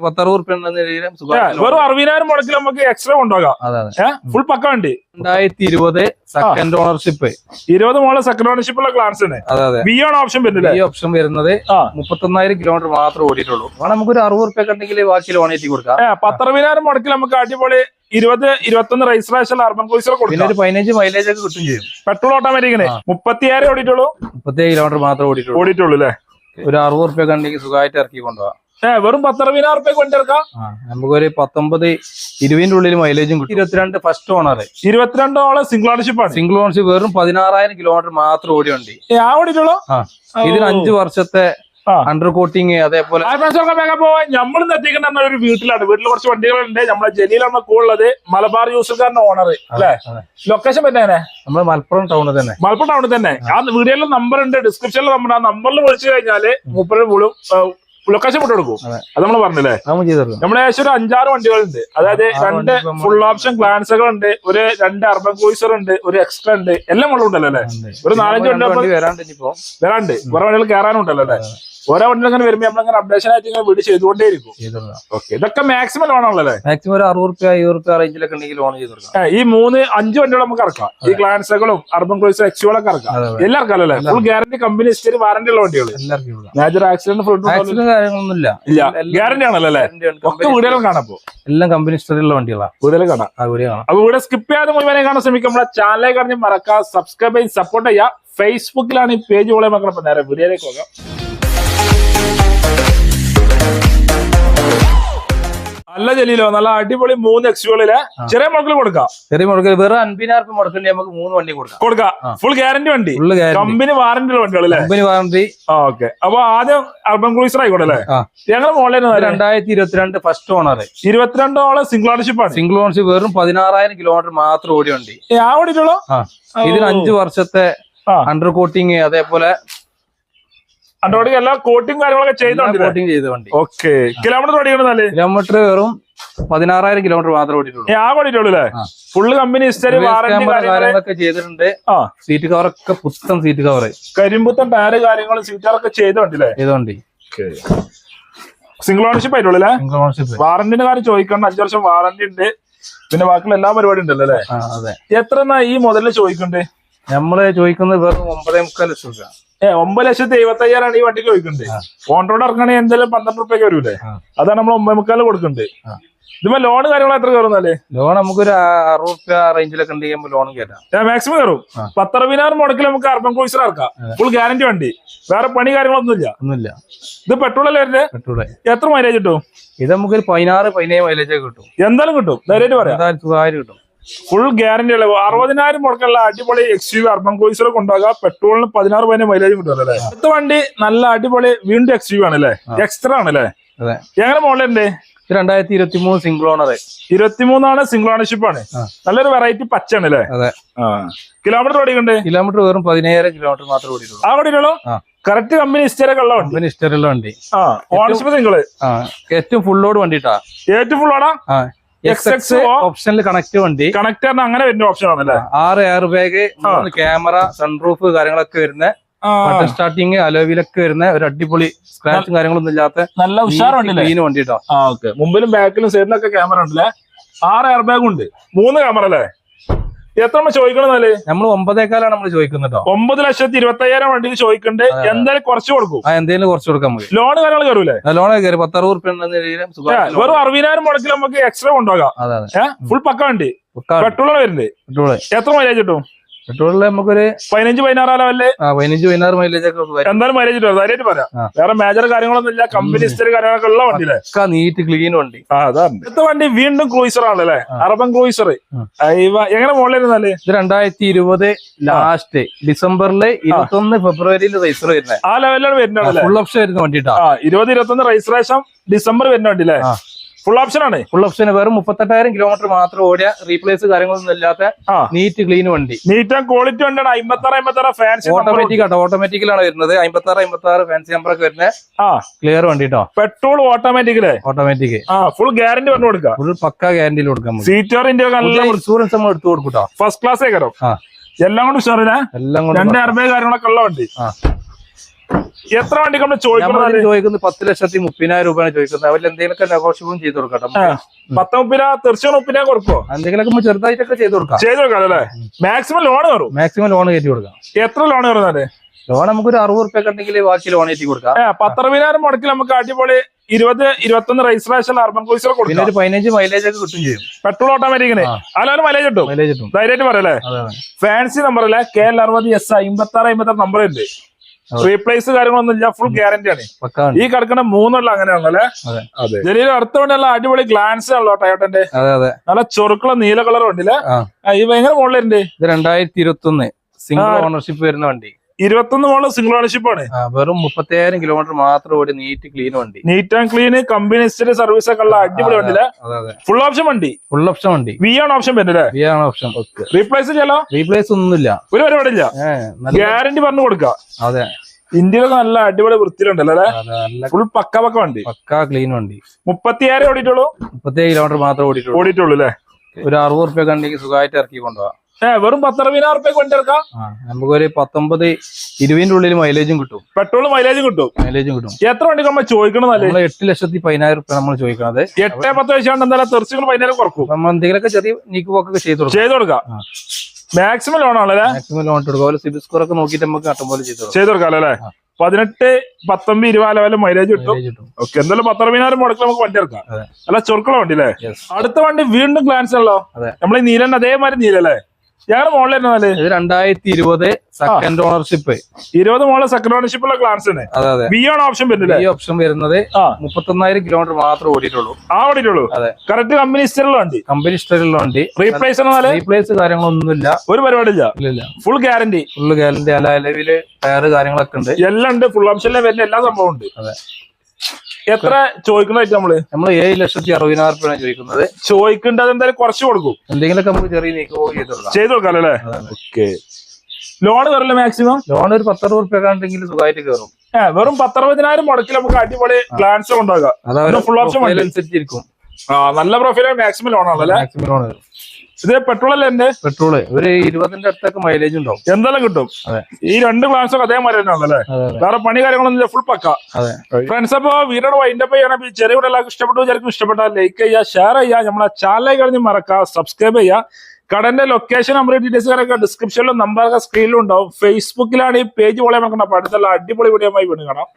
വെറും 60,000 മുടക്കിൽ നമുക്ക് എക്സ്ട്രാ കൊണ്ടുപോകാം. ഫുൾ പക്ക വണ്ടി. 2020 second ownership. 20 model second ownership ഉള്ള ക്ലാസ് ആണ്. വി ആണ് ഓപ്ഷൻ വരുന്നത്. ഈ ഓപ്ഷൻ വരുന്നത് 31,000 കിലോമീറ്റർ മാത്രമേ ഓടിയിട്ടുള്ളൂ. നമുക്കൊരു 60 റുപ്യ ഉണ്ടെങ്കിൽ ബാക്കി ലോൺ ഏറ്റി കൊടുക്കാം. 10,60,000 മുടക്കിൽ നമുക്ക് അടിപൊളി 20-21 രജിസ്ട്രേഷൻ അർബൻ ക്രൂസർ കൊടുക്കും. ഒരു 15 മൈലേജ് ഒക്കെ കിട്ടും ചെയ്യും. പെട്രോൾ ഓട്ടോമാറ്റിക്കിന് 37 ഓടിയിട്ടുള്ളൂ. 37 കിലോമീറ്റർ മാത്രമേ ഓടിയിട്ടുള്ളൂ അല്ലേ? ഒരു 60 റുപ്യ ഉണ്ടെങ്കിൽ സുഖമായിട്ട് ഇറക്കി കൊണ്ടുപോകാം. വെറും 10,60,000 റുപ്യ കൊണ്ടിറക്കാം. നമുക്കൊരു 19-20 ഉള്ളിൽ മൈലേജും കിട്ടും. 22 ഫസ്റ്റ് ഓണർ. 22 ഓളം സിംഗിൾ ഓണർഷിപ്പ് ആണ്. സിംഗിൾ ഓണർഷിപ്പ് വെറും 16,000 കിലോമീറ്റർ മാത്രം ഓടി വണ്ടി. ഓടിയിട്ടുള്ളൂ. ഇതിന് 5 വർഷത്തെ അണ്ടർ കോട്ടിങ്. അതേപോലെ നമ്മൾ എത്തിക്കുന്ന ഒരു വീട്ടിലാണ്. വീട്ടിൽ കുറച്ച് വണ്ടികളുണ്ട്. നമ്മളെ ജലീലാണ് കൂടുതലുള്ളത്. മലബാർ യൂസർക്കാരന്റെ ഓണർ അല്ലെ? ലൊക്കേഷൻ പറ്റാനെ നമ്മള് മലപ്പുറം ടൗണിൽ തന്നെ. മലപ്പുറം ടൗണിൽ തന്നെ. ആ വീഡിയോയിലെ നമ്പർ ഉണ്ട്, ഡിസ്ക്രിപ്ഷനിൽ നമ്പർ. ആ നമ്പറിൽ വിളിച്ചു കഴിഞ്ഞാല് മൂപ്പര് ലൊക്കേഷൻ വിട്ടു കൊടുക്കും. അത് നമ്മൾ പറഞ്ഞില്ലേ? നമ്മളെ ഏകദേശം ഒരു 5-6 വണ്ടികളുണ്ട്. അതായത് 2 ഫുൾ ഓപ്ഷൻ ഗ്ലാൻസുകളുണ്ട്, ഒരു 2 അർബൻ ക്രൂസർ ഉണ്ട്, ഒരു എക്സ്ട്രാ ഉണ്ട്. എല്ലാം ഉണ്ടല്ലോ അല്ലെ? ഒരു 4-5 വണ്ടി വരാണ്ട്. കുറെ വണ്ടികൾ കയറാനുണ്ടല്ലോ അല്ലെ? ഓരോ വണ്ടികൾ അങ്ങനെ വരുമ്പോ നമ്മളങ്ങനെ അപ്ഡേഷൻ ആയിട്ട് ഇങ്ങനെ വീട് ചെയ്തുകൊണ്ടേയിരിക്കും. ഓക്കെ, ഇതൊക്കെ മാക്സിമം ലോൺ ആണല്ലേ? മാക്സിമം ഒരു 60 റുപ്യ 70 റുപ്യ റേഞ്ചിലൊക്കെ ഉണ്ടെങ്കിൽ ലോൺ ചെയ്ത് കൊടുക്കാം. ഈ 3-5 വണ്ടികൾ നമുക്ക് ഇറക്കാം. ഈ ഗ്ലാൻസുകളും അർബൻ ക്രൂസർ എക്സുകളൊക്കെ ഇറക്കാം. എല്ലാം ഇറക്കാം അല്ലേ? Full guarantee, company history, warranty ഉള്ള വണ്ടികൾ. മേജർ ആക്സിഡന്റ് കാര്യങ്ങളൊന്നുമില്ല. ഗ്യാരണ്ടി ആണല്ലോ അല്ലേ? ഒക്കെ വീടുകളും കാണാം. എല്ലാം കമ്പനി ഹിസ്റ്ററി ഉള്ള വണ്ടികളാണ്. വീടുകൾ കാണാം. അപ്പൊ വീഡിയോ സ്കിപ്പ് ചെയ്യാതെ മുഴുവനെ കാണാൻ ശ്രമിക്കും. നമ്മളെ ചാനലിലേക്ക് അറിഞ്ഞ് മറക്കാം, സബ്സ്ക്രൈബ് ചെയ്ത് സപ്പോർട്ട് ചെയ്യാം. ഫേസ്ബുക്കിലാണ് ഈ പേജ് പോലെ മക്കളെ. നേരെ വീഡിയോയിലേക്ക് പോകാം. നല്ല ജലീലോ, നല്ല അടിപൊളി 3 എക്സുകളിലെ ചെറിയ മുടക്കിൽ കൊടുക്കാം. ചെറിയ മുടക്കിൽ വെറും 50,000 മുടക്കിൽ നമുക്ക് 3 വണ്ടി കൊടുക്കാം. ഫുൾ ഗ്യാരണ്ടി വണ്ടി, കമ്പനി വാറന്റി ഉള്ള വണ്ടികൾ. Company warranty. ഓക്കെ, അപ്പൊ ആദ്യം അർബൻ ക്രൂസർ ആയിക്കോട്ടെ അല്ലേ? ഞങ്ങൾ മോഡൽ 2022 ഫസ്റ്റ് ഓണർ. 22 ഓളം സിംഗിൾ ഓണർഷിപ്പ് ആണ്. സിംഗിൾ ഓണർഷിപ്പ് വെറും 16,000 കിലോമീറ്റർ മാത്രം ഓടി വണ്ടി. ഓടിയിട്ടുള്ളൂ. ഇതിന് 5 വർഷത്തെ അണ്ടർ കോട്ടിങ്, അതേപോലെ അണ്ടോടി എല്ലാ കോട്ടിങ് കാര്യങ്ങളൊക്കെ ചെയ്ത വണ്ടി. Okay, kilometre ഓടിക്കണല്ലേ? കിലോമീറ്റർ വെറും 16,000 കിലോമീറ്റർ മാത്രമേ ഓടിയിട്ടുള്ളൂ അല്ലേ? ഫുള്ള് കമ്പനി ഹിസ്റ്ററി, കാര്യങ്ങളൊക്കെ ചെയ്തിട്ടുണ്ട്. സീറ്റ് കവറൊക്കെ പുത്തൻ സീറ്റ് കവർ, കരിമ്പുത്തൻ ടയറ് കാര്യങ്ങളും സീറ്ററൊക്കെ ചെയ്ത വണ്ടി. സിംഗിൾ ഓണർഷിപ്പ് ആയിട്ടുള്ളൂ അല്ലേ? Single ownership. വാറന്റിന്റെ കാര്യം ചോദിക്കണ്ട, 5 വർഷം വാറന്റി ഉണ്ട്. പിന്നെ ബാക്കിയുള്ള എല്ലാ പരിപാടി ഉണ്ടല്ലോ അല്ലേ? അതെ. എത്ര ഈ മുതലിൽ ചോദിക്കണ്ടേ? നമ്മള് ചോദിക്കുന്നത് വെറും 9.25 ലക്ഷം രൂപ. 9,75,000 ഈ വണ്ടിക്ക് ചോദിക്കുന്നുണ്ട്. ഓൺ റോഡ് ഇറങ്ങണമെങ്കിൽ എന്തായാലും 12 റുപ്യൊക്കെ വരൂലേ? അതാണ് നമ്മൾ 9.25 കൊടുക്കുന്നുണ്ട്. ഇതിപ്പോ ലോൺ കാര്യങ്ങൾ എത്ര കയറുന്നാലേ? ലോൺ നമുക്കൊരു 60 റുപ്യ റേഞ്ചിലൊക്കെ ഉണ്ടെങ്കിൽ ലോൺ കയറ്റാം. മാക്സിമം കയറും. 10,60,000 മുടക്കിൽ നമുക്ക് അർബൻ ക്രൂസർ ഇറക്കാം. ഫുൾ ഗ്യാരണ്ടി വണ്ടി, വേറെ പണി കാര്യങ്ങളൊന്നുമില്ല. ഇത് പെട്രോൾ അല്ലേ വരുന്നത്? പെട്രോൾ. എത്ര മൈലേജ് കിട്ടും? ഇത് നമുക്കൊരു 16-17 മൈലേജ് കിട്ടും. എന്തായാലും കിട്ടും, ധൈര്യമായിട്ട് പറയാം. സുഖമായിട്ട് കിട്ടും. ഫുൾ ഗ്യാരണ്ടി ഉള്ള 60,000 മുടക്കുള്ള അടിപൊളി XUV അർബൻ ക്രൂസർ കൊണ്ടുപോകാം. പെട്രോളിന് 16-17 മൈലേജ് കിട്ടും അല്ലേ? അടുത്ത വണ്ടി നല്ല അടിപൊളി വീണ്ടും XUV ആണല്ലേ? എക്സ്ട്രാ ആണല്ലേ? എങ്ങനെ മോഡലുണ്ട്? 2023 സിംഗിൾ ഓണർ. 23 സിംഗിൾ ഓണർഷിപ്പ് ആണ്. നല്ലൊരു വെറൈറ്റി പച്ച ആണല്ലേ? കിലോമീറ്റർ ഓടിക്കണ്ടേ? കിലോമീറ്റർ വെറും 17,000 കിലോമീറ്റർ മാത്രമേ ഓടിയിട്ടുള്ളൂ. ഓടിയിട്ടുള്ളൂ. കറക്റ്റ് കമ്പനി ഹിസ്റ്ററി ഉള്ള വണ്ടി. കമ്പനി ഹിസ്റ്ററി ഉള്ള വണ്ടി. Ownership single. ഏറ്റവും ഫുൾ ലോഡ് വണ്ടിട്ടാ. ഏറ്റവും ഫുൾ ഓടാ. ഓപ്ഷനിൽ കണക്ട് വണ്ടി. കണക്ടറിന് അങ്ങനെ വരുന്ന ഓപ്ഷൻ ആണല്ലേ? 6 എയർ ബാഗ്, ക്യാമറ, സൺറൂഫ് കാര്യങ്ങളൊക്കെ വരുന്ന, സ്റ്റാർട്ടിങ് അലോവിലൊക്കെ വരുന്ന ഒരു അടിപൊളി സ്ക്രാച്ചും കാര്യങ്ങളൊന്നും ഇല്ലാത്ത നല്ല ഉഷാറുണ്ടല്ലേ വണ്ടി കേട്ടോ. മുമ്പിലും ബാക്കിലും സൈഡിലൊക്കെ ക്യാമറ ഉണ്ടല്ലേ? 6 എയർ ബാഗ് ഉണ്ട്, 3 ക്യാമറ അല്ലേ? എത്ര ചോദിക്കണമെന്നാല്? നമ്മൾ 9,000 നമ്മൾ ചോദിക്കുന്നത്. 9,25,000 വണ്ടിക്ക് ചോദിക്കണ്ട്. എന്തായാലും കുറച്ച് കൊടുക്കും. എന്തെങ്കിലും കുറച്ച് കൊടുക്കാൻ മതി. ലോൺ കാര്യങ്ങൾ കയറൂലേ? ലോൺ കയറി 10-60 റുപ്യ വെറും 60,000 മുടക്കിൽ നമുക്ക് എക്സ്ട്രാ കൊണ്ടുപോകാം. ഫുൾ പക്ക വണ്ടി. പെട്രോളാണ് വരുന്നത്. എത്ര മൈലേജ് കിട്ടും? പെട്രോളില് നമുക്കൊരു 15-16 ലെവലില് 15-16 മൈലേജ് ഒക്കെ എന്തായാലും മൈലേജ് കിട്ടും. ധൈര്യമായിട്ട് പറയാം. വേറെ മേജർ കാര്യങ്ങളൊന്നും ഇല്ല. കമ്പനി ഹിസ്റ്ററി കാര്യങ്ങളൊക്കെ ഉള്ള വണ്ടിയിലെ നീറ്റ് ക്ലീൻ വണ്ടി. അടുത്ത വണ്ടി വീണ്ടും ക്രൂയിസർ ആണല്ലേ? Urban cruiser. എങ്ങനെ മോഡലായിരുന്നാല്? ഇത് 2020 ലാസ്റ്റ് ഡിസംബറിൽ 21 ഫെബ്രുവരിയിൽ രജിസ്റ്റർ വരുന്നത്. ആ ലെവലിലാണ് വരുന്നത്. ഫുൾ ഓപ്ഷൻ വരുന്ന വണ്ടിട്ടാ. 20-21 രജിസ്ട്രേഷൻ ഡിസംബർ വരുന്ന വണ്ടി അല്ലേ? ഫുൾ ഓപ്ഷൻ ആണ്. ഫുൾ ഓപ്ഷൻ വെറും 38,000 കിലോമീറ്റർ മാത്രം ഓടിയ, റീപ്ലേസ് കാര്യങ്ങളൊന്നും ഇല്ലാത്ത നീറ്റ് ക്ലീൻ വണ്ടി. നീറ്റ് ആൻഡ് ക്വാളിറ്റി വണ്ടിയാണ്. 56 ഫാൻസി ഓട്ടോമാറ്റിക് ആട്ടോ. ഓട്ടോമാറ്റിക്കിലാണ് വരുന്നത്. 56 ഫാൻസി നമ്പർ ഒക്കെ വരുന്നത്. ക്ലിയർ വണ്ടി കേട്ടോ. Petrol automatic. Automatic. Full guarantee പറഞ്ഞു കൊടുക്കാം. ഫുൾ പക്ക ഗ്യാരണ്ടിയിൽ കൊടുക്കാം. സീറ്ററിന്റെ നല്ല ഇൻഷുറൻസ് നമ്മൾ എടുത്തു കൊടുക്കൂട്ടോ. ഫസ്റ്റ് ക്ലാസ് ആയിക്കോ. എല്ലാം കൊണ്ട് ഉഷാറില്ല. എല്ലാം കൊണ്ട് 2 എയർ ബാഗ് കാര്യങ്ങളൊക്കെ ഉള്ള വണ്ടി. എത്ര വണ്ടിക്ക് നമ്മൾ ചോദിക്കുന്നത്? ചോദിക്കുന്നത് 10,30,000 രൂപയാണ് ചോദിക്കുന്നത്. അവരിൽ എന്തെങ്കിലുമൊക്കെ നെഗോഷ്യബിളും ചെയ്ത് കൊടുക്കാം. 10-30 തീർച്ചയായും 30 കൊടുക്കോ? എന്തെങ്കിലുമൊക്കെ നമ്മൾ ചെറുതായിട്ടൊക്കെ ചെയ്ത് കൊടുക്കാം അല്ലേ? മാക്സിമം ലോൺ കയറും. മാക്സിമം ലോൺ കയറ്റി കൊടുക്കാം. എത്ര ലോൺ കയറുന്നത്? ലോൺ നമുക്ക് ഒരു 60 റുപ്യ ഉണ്ടെങ്കിൽ ബാക്കി ലോൺ കയറ്റി കൊടുക്കാം. 10-60,000 മുടക്കിൽ നമുക്ക് അടിപൊളി 20-21 രജിസ്ട്രേഷൻ അർബൻ ക്രൂസർ കൊടുക്കും. പിന്നെ ഒരു 15 മൈലേജ് ഒക്കെ കിട്ടും ചെയ്യും. പെട്രോൾ ഓട്ടോമാറ്റിക്കിന് അതിലൊരു മൈലേജ് കിട്ടും. ധൈര്യമായിട്ട് പറയല്ലേ? ഫാൻസി നമ്പർ അല്ലേ? KL60S 56-56 നമ്പർ ഉണ്ട്. റീപ്ലേസ് കാര്യങ്ങളൊന്നും ഇല്ല. ഫുൾ ഗ്യാരണ്ടി ആണ്. ഈ കിടക്കുന്ന 3 അങ്ങനെയാണല്ലേ? ജലീൽ അടുത്ത വണ്ടിയുള്ള അടിപൊളി ഗ്ലാൻസ് ആണല്ലോ ടയോട്ടന്റെ. നല്ല ചൊറുക്കുള്ള നീല കളർ വണ്ടിയില്ലേ? ഈ ഭയങ്കര മോഡലുണ്ട്. ഇത് 2021 സിംഗിൾ ഓണർഷിപ്പ് വരുന്ന വണ്ടി. 21 മോഡൽ സിംഗിൾ ഓണർഷിപ്പ് ആണ്. വെറും 30,000 കിലോമീറ്റർ മാത്രം ഓടി നീറ്റ് ക്ലീൻ വണ്ടി. Neat and clean company history service ഒക്കെ ഉള്ള അടിപൊളി വണ്ടിയില്ലേ? ഫുൾ ഓപ്ഷൻ വണ്ടി. ഫുൾ ഓപ്ഷൻ വണ്ടി. വി ആണ് ഓപ്ഷൻ വരുന്നത്. വി ആണ് ഓപ്ഷൻ. റീപ്ലേസ് ചെയ്യാലോ? റീപ്ലേസ് ഒന്നുമില്ല. ഒരു പരിപാടി ഇല്ല. ഗ്യാരണ്ടി പറഞ്ഞു കൊടുക്കാം. അതെ. ഇന്ത്യയിലൊക്കെ നല്ല അടിപൊളി വൃത്തിയിലുണ്ടല്ലോ അല്ലെ? ഫുൾ പക്ക വണ്ടി. പക്ക ക്ലീൻ വണ്ടി. 30,000 ഓടിയിട്ടുള്ളൂ. 30 കിലോമീറ്റർ മാത്രം ഓടിയിട്ടുള്ളൂ അല്ലേ? ഒരു 60 റുപ്യ കണ്ടെങ്കിൽ സുഖമായിട്ട് ഇറക്കി കൊണ്ടുപോകാം. വെറും 10-60,000 റുപ്യ കൊണ്ടിറക്കാം. നമുക്കൊരു 19-20 ഉള്ളിൽ മൈലേജും കിട്ടും. പെട്രോൾ മൈലേജും കിട്ടും. എത്ര വണ്ടി നമ്മൾ ചോദിക്കണം? 8,10,000 റുപ്യ നമ്മൾ ചോദിക്കണത്. 8-10 വെച്ചാണ്ട് എന്തായാലും തീർച്ചയായും 15 കുറക്കും. നമ്മൾ എന്തെങ്കിലുമൊക്കെ ചെറിയ നീക്ക് പോക്കൊക്കെ ചെയ്ത് കൊടുക്കാം. മാക്സിമം ലോൺ ആണല്ലേ? മാക്സിമം ലോൺ കൊടുക്കുക. സിബിൽ സ്കോർ ഒക്കെ നോക്കിയിട്ട് നമുക്ക് കട്ടം പോലെ ചെയ്ത് കൊടുക്കാം അല്ലേ? 18, 19, 20 ലെവലിൽ മൈലേജ് കിട്ടും. ഓക്കെ, എന്തായാലും 10-60,000 മുടക്കിൽ നമുക്ക് വണ്ടി ഇറക്കാം. അല്ല ചൊറുക്കുള്ള വണ്ടി അല്ലേ? അടുത്ത വണ്ടി വീണ്ടും ഗ്ലാൻസ് ആണല്ലോ. നമ്മൾ ഈ നീലന്റെ അതേമാതിരി നീലല്ലേ? ഞങ്ങളുടെ മോഡൽ എന്നാല് 2020 സെക്കൻഡ് ഓണർഷിപ്പ്. 20 മോഡൽ സെക്കൻഡ് ഓണർഷിപ്പുള്ള ഗ്ലാൻസ് ആണ്. ബി ആണ് ഓപ്ഷൻ വരുന്നത്. ഈ ഓപ്ഷൻ വരുന്നത് 31,000 കിലോമീറ്റർ മാത്രമേ ഓടിയിട്ടുള്ളൂ. ഓടിയിട്ടുള്ളൂ. അതെ, കറക്റ്റ് കമ്പനി ഹിസ്റ്ററിലുള്ള വണ്ടി. കമ്പനി ഹിസ്റ്ററിലുള്ള വണ്ടി. റീപ്ലേസ് കാര്യങ്ങളൊന്നുമില്ല. ഒരു പരിപാടി ഇല്ല. Full guarantee. അലവില് ടയറ് കാര്യങ്ങളൊക്കെ ഉണ്ട്. എല്ലാം ഉണ്ട്. ഫുൾ ഓപ്ഷനിലെ വരുന്ന എല്ലാ സംഭവം ഉണ്ട്. അതെ. എത്ര ചോദിക്കുന്നതായിട്ട് നമ്മള് 7,60,000 രൂപയാണ് ചോദിക്കുന്നത്. ചോദിക്കേണ്ടത് അതെന്തായാലും കുറച്ച് കൊടുക്കും. എന്തെങ്കിലുമൊക്കെ നമുക്ക് ചെറിയ ചെയ്ത് കൊടുക്കാം അല്ലേ? ഓക്കെ. ലോൺ കയറില്ല? മാക്സിമം ലോൺ ഒരു 10-60 റുപ്യ ഉണ്ടെങ്കിൽ സുഖമായിട്ട് കയറും. വെറും 10-60,000 മുടക്കിൽ നമുക്ക് അടിപൊളി ഗ്ലാൻസ് കൊണ്ടുപോകാം. ഫുൾ ഓപ്ഷൻ അനുസരിച്ചിരിക്കും. നല്ല പ്രൊഫൈൽ. മാക്സിമം ലോൺ ആണല്ലേ? മാക്സിമം ലോൺ കയറും. ഇത് പെട്രോൾ അല്ലേ? എന്റെ പെട്രോള് ഒരു 20ന്റെ അടുത്തൊക്കെ മൈലേജ് ഉണ്ടാവും. എന്തെല്ലാം കിട്ടും. ഈ 2 ഗ്ലാൻസ് ഒക്കെ അതേമാതിരി തന്നെയാണല്ലേ? വേറെ പണി കാര്യങ്ങളൊന്നും ഫുൾ പക്ക. ഫ്രണ്ട്സ്, അപ്പൊ വീഡിയോ വൈൻഡപ്പ് ചെയ്യണം. ഈ ചെറിയ വീഡിയോ എല്ലാവർക്കും ഇഷ്ടപ്പെട്ടു വിചാരിക്കും. ഇഷ്ടപ്പെട്ടാൽ ലൈക്ക് ചെയ്യുക, ഷെയർ ചെയ്യുക, നമ്മളെ ചാനലിൽ കഴിഞ്ഞ് മറക്കുക, സബ്സ്ക്രൈബ് ചെയ്യുക. കടന്റെ ലൊക്കേഷൻ നമ്പർ ഡീറ്റെയിൽസ് കാര്യമൊക്കെ ഡിസ്ക്രിപ്ഷനിലും നമ്പറൊക്കെ സ്ക്രീനിലും ഉണ്ടാവും. ഫേസ്ബുക്കിലാണ് ഈ പേജ് പോലെ നോക്കണം. അപ്പൊ അടുത്തുള്ള അടിപൊളി വീഡിയോ വീണ്ടും കാണാം.